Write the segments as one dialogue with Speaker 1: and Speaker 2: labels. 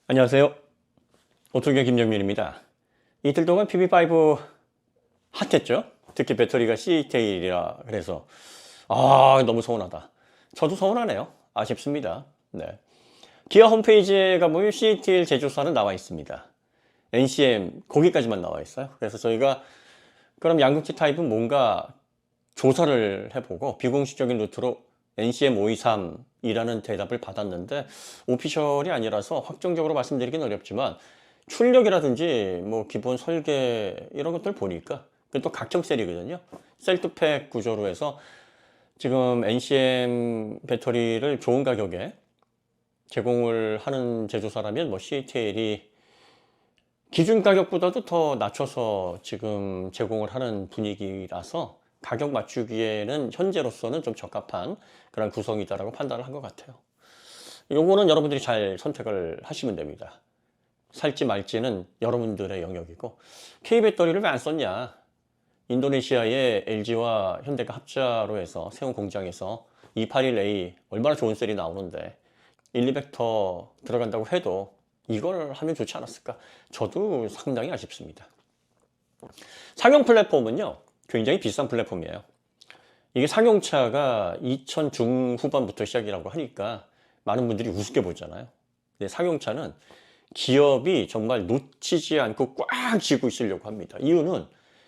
Speaker 1: 안녕하세요. 오토기의 김정민입니다. 이틀 동안 PB5 핫했죠? 특히 배터리가 CATL이라 그래서 너무 서운하다. 저도 서운하네요. 아쉽습니다. 네. 기아 홈페이지에 가보면 CATL 제조사는 나와 있습니다. NCM 거기까지만 나와 있어요. 그래서 저희가 그럼 양극재 타입은 뭔가 조사를 해보고 비공식적인 루트로 NCM 523이라는 대답을 받았는데 오피셜이 아니라서 확정적으로 말씀드리긴 어렵지만 출력이라든지 뭐 기본 설계 이런 것들 보니까 또 각형 셀이거든요. 셀투팩 구조로 해서 지금 NCM 배터리를 좋은 가격에 제공을 하는 제조사라면 뭐 CATL이 기준 가격보다도 더 낮춰서 지금 제공을 하는 분위기라서 가격 맞추기에는 현재로서는 좀 적합한 그런 구성이다라고 판단을 한 것 같아요. 요거는 여러분들이 잘 선택을 하시면 됩니다. 살지 말지는 여러분들의 영역이고, K배터리를 왜 안 썼냐? 인도네시아의 LG와 현대가 합자로 해서 세운 공장에서 281A 얼마나 좋은 셀이 나오는데 1, 200더 들어간다고 해도 이걸 하면 좋지 않았을까? 저도 상당히 아쉽습니다. 상용 플랫폼은요, 굉장히 비싼 플랫폼이에요. 이게 상용차가 2000 중후반부터 시작이라고 하니까 많은 분들이 우습게 보잖아요. 근데 상용차는 기업이 정말 놓치지 않고 꽉 쥐고 있으려고 합니다. 이유는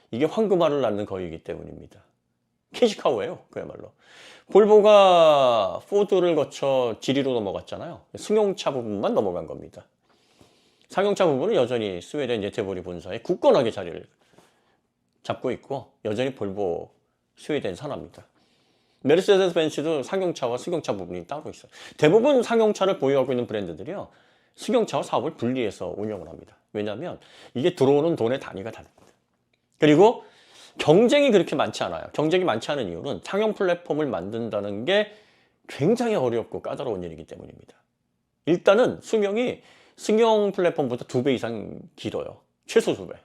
Speaker 1: 이게 황금알을 낳는 거이기 때문입니다. 캐시카우예요, 그야말로. 볼보가 포드를 거쳐 지리로 넘어갔잖아요. 승용차 부분만 넘어간 겁니다. 상용차 부분은 여전히 스웨덴 예테보리 본사에 굳건하게 자리를 잡고 있고 여전히 볼보 스웨덴 산하입니다. 메르세데스 벤츠도 상용차와 승용차 부분이 따로 있어요. 대부분 상용차를 보유하고 있는 브랜드들이요, 승용차와 사업을 분리해서 운영을 합니다. 왜냐하면 이게 들어오는 돈의 단위가 다릅니다. 그리고 경쟁이 그렇게 많지 않아요. 경쟁이 많지 않은 이유는 상용 플랫폼을 만든다는 게 굉장히 어렵고 까다로운 일이기 때문입니다. 일단은 수명이 승용 플랫폼보다 2배 이상 길어요. 최소 2배.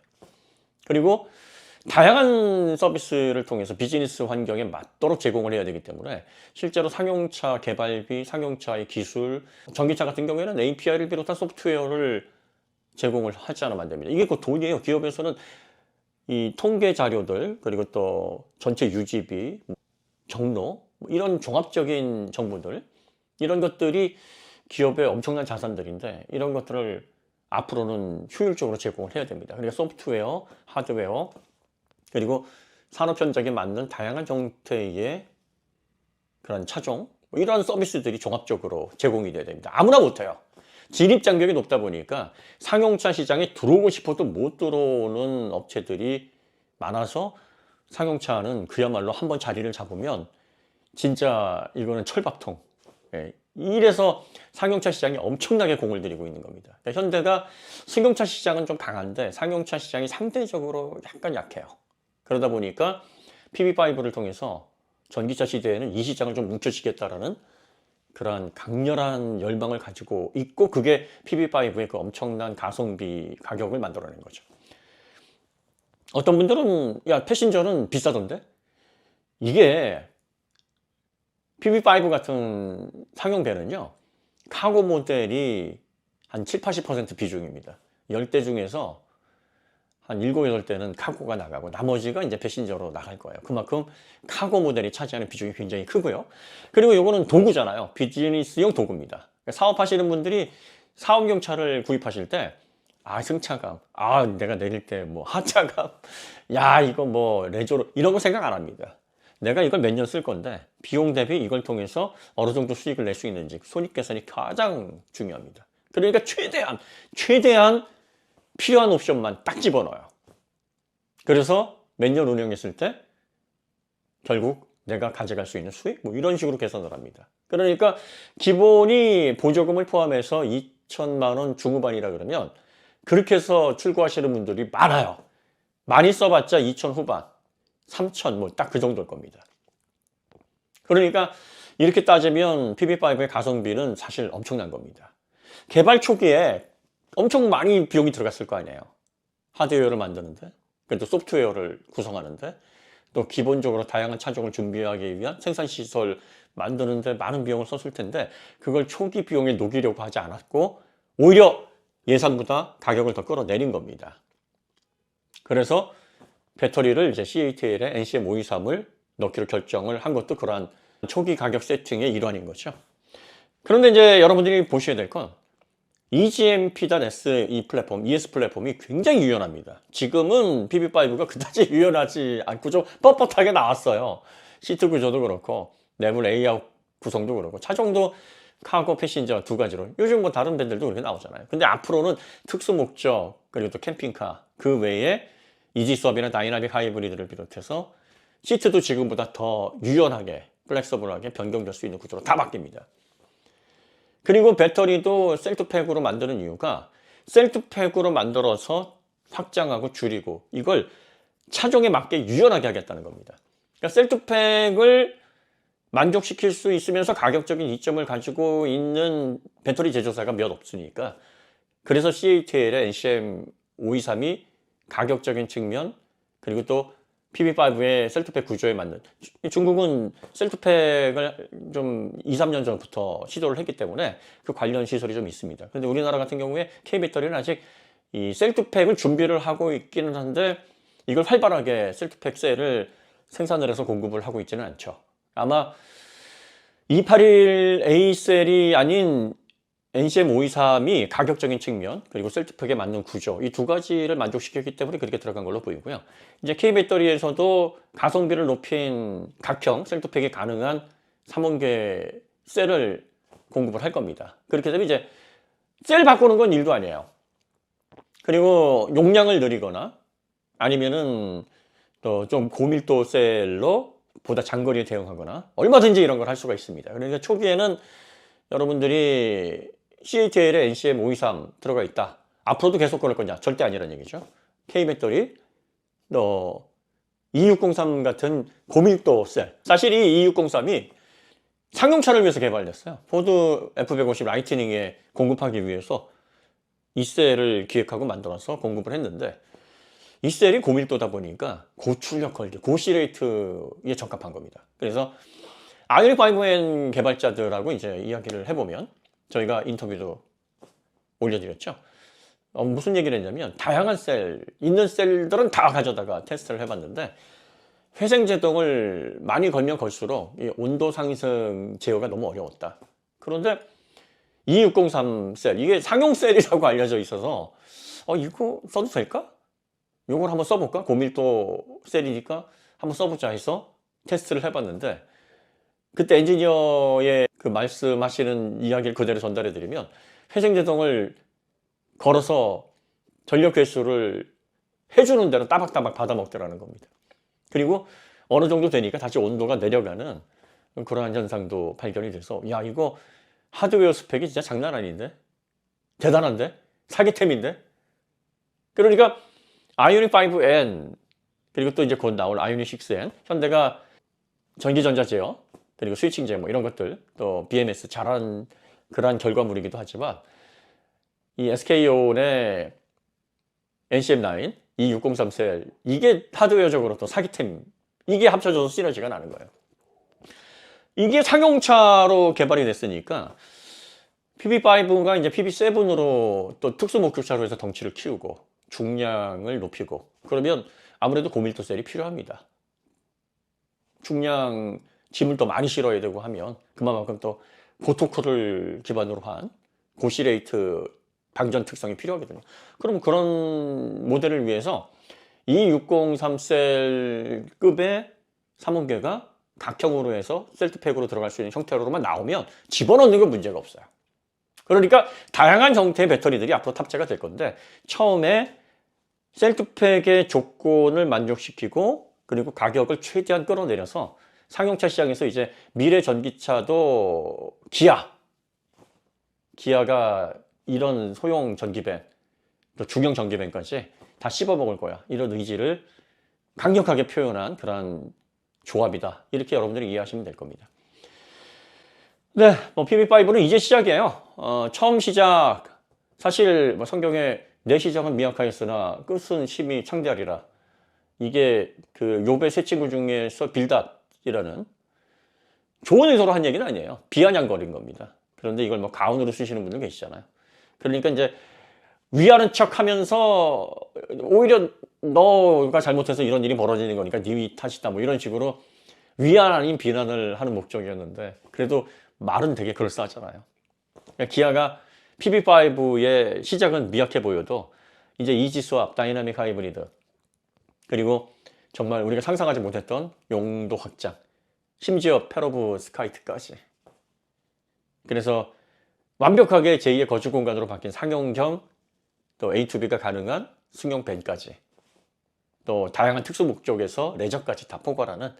Speaker 1: 그리고 다양한 서비스를 통해서 비즈니스 환경에 맞도록 제공을 해야 되기 때문에 실제로 상용차 개발비, 상용차의 기술, 전기차 같은 경우에는 API를 비롯한 소프트웨어를 제공을 하지 않으면 안 됩니다. 이게 그 돈이에요. 기업에서는 이 통계 자료들, 그리고 또 전체 유지비, 경로, 이런 종합적인 정보들, 이런 것들이 기업의 엄청난 자산들인데 이런 것들을 앞으로는 효율적으로 제공을 해야 됩니다. 그러니까 소프트웨어, 하드웨어, 그리고 산업 현장에 맞는 다양한 형태의 그런 차종, 이런 서비스들이 종합적으로 제공이 돼야 됩니다. 아무나 못해요. 진입 장벽이 높다 보니까 상용차 시장에 들어오고 싶어도 못 들어오는 업체들이 많아서 상용차는 그야말로 한번 자리를 잡으면 진짜 이거는 철밥통. 이래서 상용차 시장이 엄청나게 공을 들이고 있는 겁니다. 그러니까 현대가 승용차 시장은 좀 강한데 상용차 시장이 상대적으로 약간 약해요. 그러다 보니까 PB5를 통해서 전기차 시대에는 이 시장을 좀 뭉쳐지겠다라는 그러한 강렬한 열망을 가지고 있고, 그게 PB5의 그 엄청난 가성비 가격을 만들어낸 거죠. 어떤 분들은 야, 패신저는 비싸던데? 이게 PB5 같은 상용배는요, 카고 모델이 한 7, 80% 비중입니다. 10대 중에서 한 7, 8대는 카고가 나가고 나머지가 이제 패신저로 나갈 거예요. 그만큼 카고 모델이 차지하는 비중이 굉장히 크고요. 그리고 이거는 도구잖아요. 비즈니스용 도구입니다. 사업하시는 분들이 사업용 차를 구입하실 때 승차감, 내가 내릴 때 뭐 하차감, 야, 이거 뭐 레저로, 이런 거 생각 안 합니다. 내가 이걸 몇 년 쓸 건데 비용 대비 이걸 통해서 어느 정도 수익을 낼 수 있는지 손익계산이 가장 중요합니다. 그러니까 최대한 필요한 옵션만 딱 집어넣어요. 그래서 몇 년 운영했을 때 결국 내가 가져갈 수 있는 수익, 뭐 이런 식으로 계산을 합니다. 그러니까 기본이 보조금을 포함해서 2천만 원 중후반이라 그러면 그렇게 해서 출고하시는 분들이 많아요. 많이 써봤자 2천 후반, 3천 뭐 딱 그 정도일 겁니다. 그러니까 이렇게 따지면 PB5의 가성비는 사실 엄청난 겁니다. 개발 초기에 엄청 많이 비용이 들어갔을 거 아니에요. 하드웨어를 만드는데, 그래도 소프트웨어를 구성하는데, 또 기본적으로 다양한 차종을 준비하기 위한 생산시설 만드는데 많은 비용을 썼을 텐데 그걸 초기 비용에 녹이려고 하지 않았고 오히려 예상보다 가격을 더 끌어내린 겁니다. 그래서 배터리를 이제 CATL에 NCM523을 넣기로 결정을 한 것도 그러한 초기 가격 세팅의 일환인 거죠. 그런데 이제 여러분들이 보셔야 될 건 EGMP.S 이 플랫폼, ES 플랫폼이 굉장히 유연합니다. 지금은 PB5가 그다지 유연하지 않고 좀 뻣뻣하게 나왔어요. 시트 구조도 그렇고 내부 레이아웃 구성도 그렇고 차종도 카고, 패신저 두 가지로 요즘 뭐 다른 밴들도 그렇게 나오잖아요. 근데 앞으로는 특수 목적 그리고 또 캠핑카 그 외에 이지 수압이나 다이나믹 하이브리드를 비롯해서 시트도 지금보다 더 유연하게 플렉서블하게 변경될 수 있는 구조로 다 바뀝니다. 그리고 배터리도 셀프팩으로 만드는 이유가 셀프팩으로 만들어서 확장하고 줄이고 이걸 차종에 맞게 유연하게 하겠다는 겁니다. 그러니까 셀프팩을 만족시킬 수 있으면서 가격적인 이점을 가지고 있는 배터리 제조사가 몇 없으니까 그래서 CATL의 NCM523이 가격적인 측면 그리고 또 PB5의 셀프팩 구조에 맞는 중국은 셀프팩을 좀 2, 3년 전부터 시도를 했기 때문에 그 관련 시설이 좀 있습니다. 그런데 우리나라 같은 경우에 K배터리는 아직 이 셀프팩을 준비를 하고 있기는 한데 이걸 활발하게 셀프팩 셀을 생산을 해서 공급을 하고 있지는 않죠. 아마 281A 셀이 아닌 NCM523이 가격적인 측면 그리고 셀프팩에 맞는 구조 이 두 가지를 만족시켰기 때문에 그렇게 들어간 걸로 보이고요. 이제 K배터리에서도 가성비를 높인 각형 셀프팩이 가능한 3원계 셀을 공급을 할 겁니다. 그렇게 되면 이제 셀 바꾸는 건 일도 아니에요. 그리고 용량을 늘리거나 아니면은 또 좀 고밀도 셀로 보다 장거리에 대응하거나 얼마든지 이런 걸 할 수가 있습니다. 그러니까 초기에는 여러분들이 CATL에 NCM523 들어가 있다. 앞으로도 계속 그럴 거냐? 절대 아니라는 얘기죠. K배터리, 2603 같은 고밀도 셀. 사실 이 2603이 상용차를 위해서 개발됐어요. 포드 F150 라이트닝에 공급하기 위해서 이 셀을 기획하고 만들어서 공급을 했는데 이 셀이 고밀도다 보니까 고출력 걸기, 고시레이트에 적합한 겁니다. 그래서 아이오닉 5N 개발자들하고 이제 이야기를 해보면 저희가 인터뷰도 올려드렸죠. 무슨 얘기를 했냐면 다양한 셀, 있는 셀들은 다 가져다가 테스트를 해봤는데 회생제동을 많이 걸면 걸수록 이 온도 상승 제어가 너무 어려웠다. 그런데 2603 셀, 이게 상용 셀이라고 알려져 있어서 이거 써도 될까? 이걸 한번 써볼까? 고밀도 셀이니까 한번 써보자 해서 테스트를 해봤는데 그때 엔지니어의 그 말씀하시는 이야기를 그대로 전달해 드리면 회생제동을 걸어서 전력 회수를 해주는 대로 따박따박 받아 먹더라는 겁니다. 그리고 어느 정도 되니까 다시 온도가 내려가는 그러한 현상도 발견이 돼서 야 이거 하드웨어 스펙이 진짜 장난 아닌데? 대단한데? 사기템인데? 그러니까 아이오닉 5N 그리고 또 이제 곧 나올 아이오닉 6N 현대가 전기전자 제어 그리고 스위칭 제어 뭐 이런 것들 또 BMS 잘한 그러한 결과물이기도 하지만 이 SK온의 NCM9 2603 셀 이게 하드웨어적으로 또 사기템 이게 합쳐져서 시너지가 나는 거예요. 이게 상용차로 개발이 됐으니까 PB5가 이제 PB7으로 또 특수 목적차로 해서 덩치를 키우고 중량을 높이고 그러면 아무래도 고밀도 셀이 필요합니다. 중량 짐을 더 많이 실어야 되고 하면 그만큼 또 고토크를 기반으로 한 고시레이트 방전 특성이 필요하거든요. 그럼 그런 모델을 위해서 이 603셀급의 3원계가 각형으로 해서 셀프팩으로 들어갈 수 있는 형태로만 나오면 집어넣는 건 문제가 없어요. 그러니까 다양한 형태의 배터리들이 앞으로 탑재가 될 건데 처음에 셀프팩의 조건을 만족시키고 그리고 가격을 최대한 끌어내려서 상용차 시장에서 이제 미래 전기차도 기아가 이런 소형 전기밴 또 중형 전기밴까지 다 씹어먹을 거야 이런 의지를 강력하게 표현한 그런 조합이다 이렇게 여러분들이 이해하시면 될 겁니다. 네, PB5는 이제 시작이에요. 처음 시작 사실 성경에 내 시작은 미약하였으나 끝은 심히 창대하리라. 이게 그 욥의 세 친구 중에서 빌닷이라는 좋은 의도로 한 얘기는 아니에요. 비아냥거린 겁니다. 그런데 이걸 가운으로 쓰시는 분들 계시잖아요. 그러니까 이제 위하는 척 하면서 오히려 너가 잘못해서 이런 일이 벌어지는 거니까 네 탓이다 뭐 이런 식으로 위안 아닌 비난을 하는 목적이었는데 그래도 말은 되게 그럴싸하잖아요. 그러니까 기아가 PB5의 시작은 미약해 보여도 이제 이지스왑, 다이나믹 하이브리드 그리고 정말 우리가 상상하지 못했던 용도 확장 심지어 페로브 스카이트까지 그래서 완벽하게 제2의 거주 공간으로 바뀐 상용형 또 A2B가 가능한 승용 밴까지 또 다양한 특수 목적에서 레저까지 다 포괄하는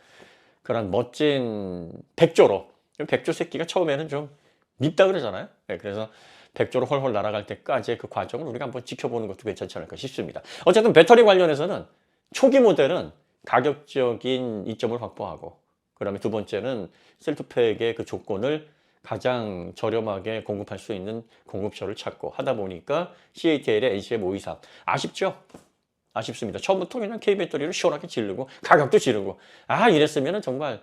Speaker 1: 그런 멋진 백조로 백조 새끼가 처음에는 좀 밉다 그러잖아요. 네, 그래서 백조로 헐헐 날아갈 때까지의 그 과정을 우리가 한번 지켜보는 것도 괜찮지 않을까 싶습니다. 어쨌든 배터리 관련해서는 초기 모델은 가격적인 이점을 확보하고 그 다음에 두 번째는 셀프팩의 그 조건을 가장 저렴하게 공급할 수 있는 공급처를 찾고 하다 보니까 CATL의 NCM523 아쉽죠? 아쉽습니다. 처음부터 그냥 K배터리를 시원하게 지르고 가격도 지르고 이랬으면 정말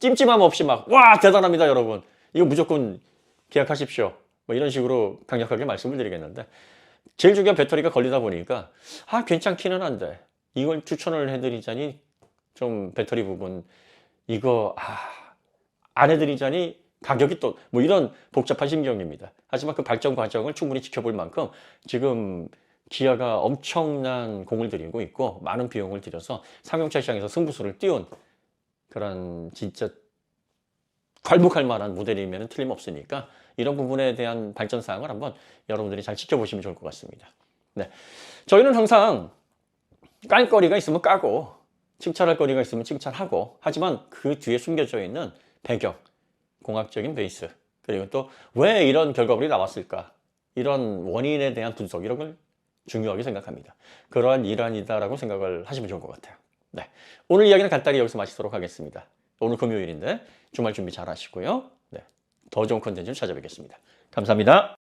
Speaker 1: 찜찜함 없이 막 와 대단합니다 여러분 이거 무조건 계약하십시오 뭐 이런 식으로 강력하게 말씀을 드리겠는데 제일 중요한 배터리가 걸리다 보니까 괜찮기는 한데 이걸 추천을 해드리자니 좀 배터리 부분 이거 안 해드리자니 가격이 또 뭐 이런 복잡한 심경입니다. 하지만 그 발전 과정을 충분히 지켜볼 만큼 지금 기아가 엄청난 공을 들이고 있고 많은 비용을 들여서 상용차 시장에서 승부수를 띄운 그런 진짜 괄목할 만한 모델이면 틀림없으니까 이런 부분에 대한 발전 사항을 한번 여러분들이 잘 지켜보시면 좋을 것 같습니다. 네, 저희는 항상 깔 거리가 있으면 까고 칭찬할 거리가 있으면 칭찬하고 하지만 그 뒤에 숨겨져 있는 배경, 공학적인 베이스 그리고 또 왜 이런 결과물이 나왔을까 이런 원인에 대한 분석 이런 걸 중요하게 생각합니다. 그러한 일환이다라고 생각을 하시면 좋을 것 같아요. 네, 오늘 이야기는 간단히 여기서 마치도록 하겠습니다. 오늘 금요일인데 주말 준비 잘 하시고요. 네, 더 좋은 컨텐츠를 찾아뵙겠습니다. 감사합니다.